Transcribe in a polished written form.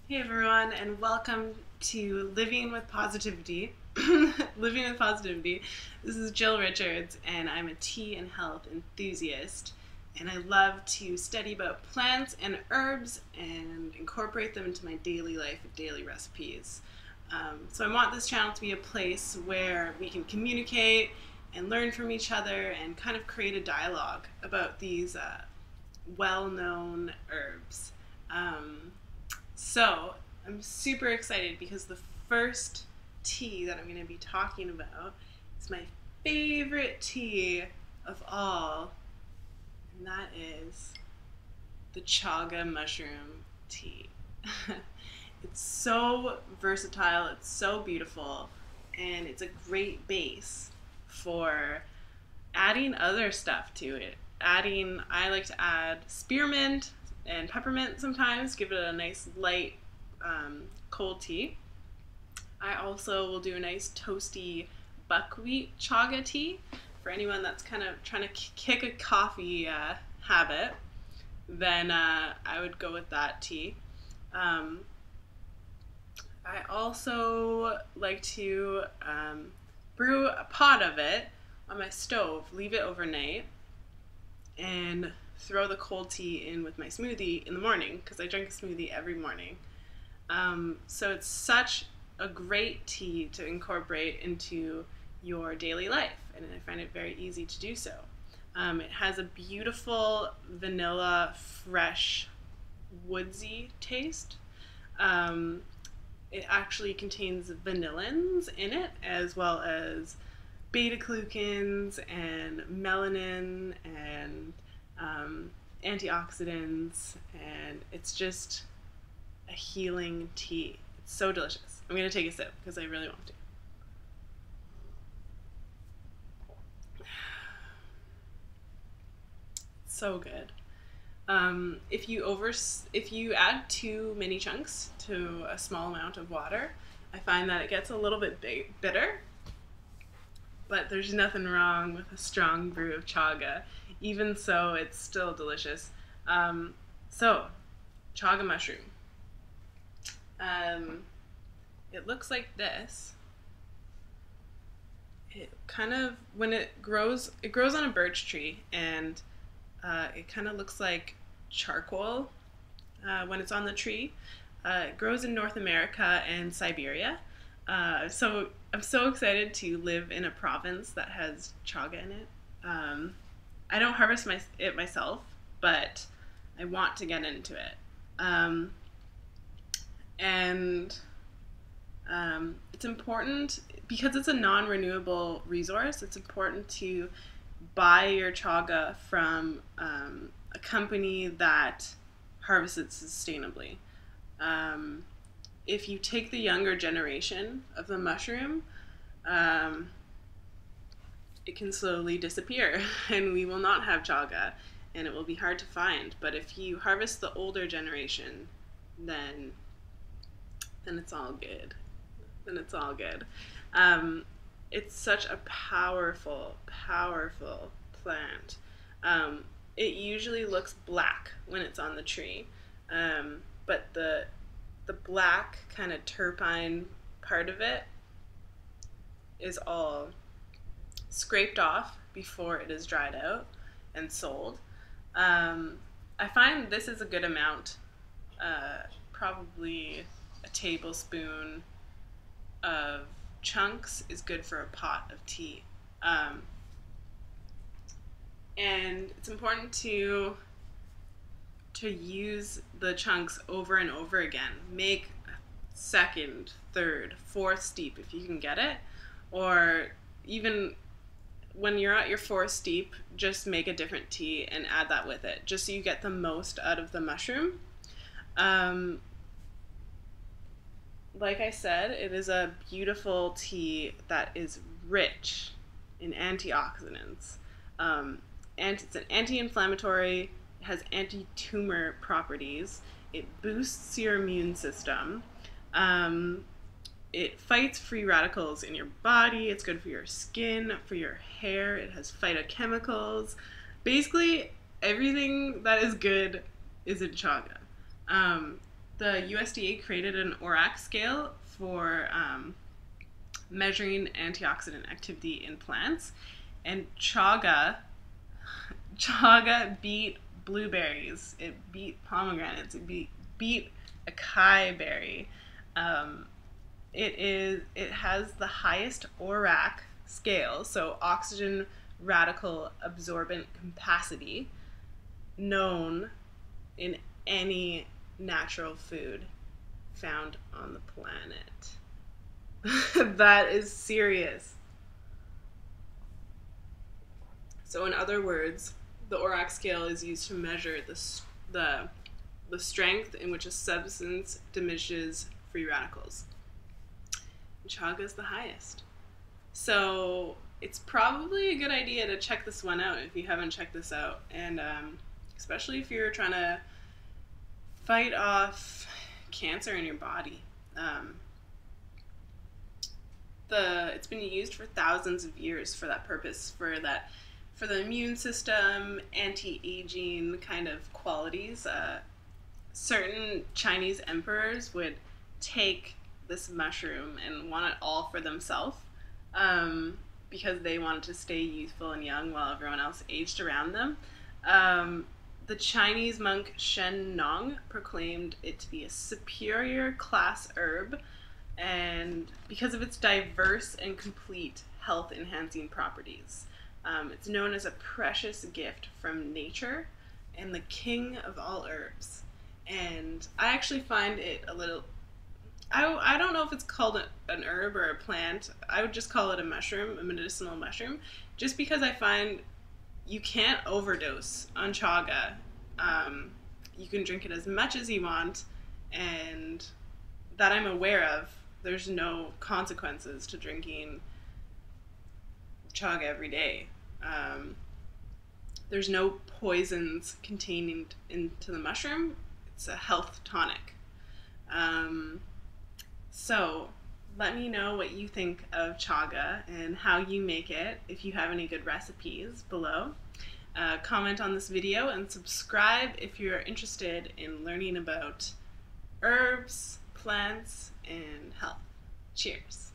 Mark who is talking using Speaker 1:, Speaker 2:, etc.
Speaker 1: Hey everyone, and welcome to Living with Positivity. Living with Positivity. This is Jill Richards, and I'm a tea and health enthusiast. And I love to study about plants and herbs and incorporate them into my daily life and daily recipes. So I want this channel to be a place where we can communicate and learn from each other and kind of create a dialogue about these well-known herbs. So I'm super excited because the first tea that I'm going to be talking about is my favorite tea of all, and that is the chaga mushroom tea. It's so versatile, it's so beautiful, and it's a great base for adding other stuff to it. I like to add spearmint and peppermint sometimes, give it a nice light cold tea. I also will do a nice toasty buckwheat chaga tea for anyone that's kind of trying to kick a coffee habit. Then I would go with that tea. I also like to brew a pot of it on my stove, leave it overnight, and throw the cold tea in with my smoothie in the morning because I drink a smoothie every morning. So it's such a great tea to incorporate into your daily life, and I find it very easy to do so. It has a beautiful vanilla, fresh, woodsy taste. It actually contains vanillins in it, as well as beta-glucans and melanin and antioxidants, and it's just a healing tea. It's so delicious. I'm going to take a sip because I really want to. So good. If you add too many chunks to a small amount of water, I find that it gets a little bit bitter. But there's nothing wrong with a strong brew of chaga. Even so, it's still delicious. So, chaga mushroom. It looks like this. It kind of, when it grows on a birch tree, and it kind of looks like charcoal when it's on the tree. It grows in North America and Siberia. So I'm so excited to live in a province that has chaga in it. I don't harvest it myself, but I want to get into it. It's important because it's a non-renewable resource. It's important to buy your chaga from a company that harvests it sustainably. If you take the younger generation of the mushroom, it can slowly disappear and we will not have chaga and it will be hard to find. But if you harvest the older generation, then it's all good. Then it's all good. It's such a powerful, powerful plant. It usually looks black when it's on the tree, but the black kind of terpene part of it is all scraped off before it is dried out and sold. I find this is a good amount, probably a tablespoon of chunks is good for a pot of tea. And it's important to use the chunks over and over again. Make second, third, fourth steep if you can get it, or even when you're at your fourth steep, just make a different tea and add that with it, just so you get the most out of the mushroom. Like I said, it is a beautiful tea that is rich in antioxidants. And it's an anti-inflammatory, it has anti-tumor properties, it boosts your immune system, it fights free radicals in your body, it's good for your skin, for your hair, it has phytochemicals. Basically, everything that is good is in chaga. the USDA created an ORAC scale for measuring antioxidant activity in plants, and chaga beat blueberries, it beat pomegranates, it beat acai berry. It has the highest ORAC scale, so oxygen radical absorbent capacity, known in any natural food found on the planet. That is serious. So in other words, the ORAC scale is used to measure the strength in which a substance diminishes free radicals. Chaga is the highest. So it's probably a good idea to check this one out if you haven't checked this out. And especially if you're trying to fight off cancer in your body. It's been used for thousands of years for that purpose, for the immune system, anti-aging kind of qualities. Certain Chinese emperors would take this mushroom and want it all for themselves, because they wanted to stay youthful and young while everyone else aged around them. The Chinese monk Shen Nong proclaimed it to be a superior class herb, and because of its diverse and complete health-enhancing properties. It's known as a precious gift from nature and the king of all herbs. And I actually find it a little... I don't know if it's called an herb or a plant. I would just call it a mushroom, a medicinal mushroom, just because I find you can't overdose on chaga. You can drink it as much as you want, and that I'm aware of, there's no consequences to drinking chaga every day. There's no poisons contained into the mushroom. It's a health tonic. So let me know what you think of chaga and how you make it. If you have any good recipes below, comment on this video and subscribe if you're interested in learning about herbs, plants, and health. Cheers.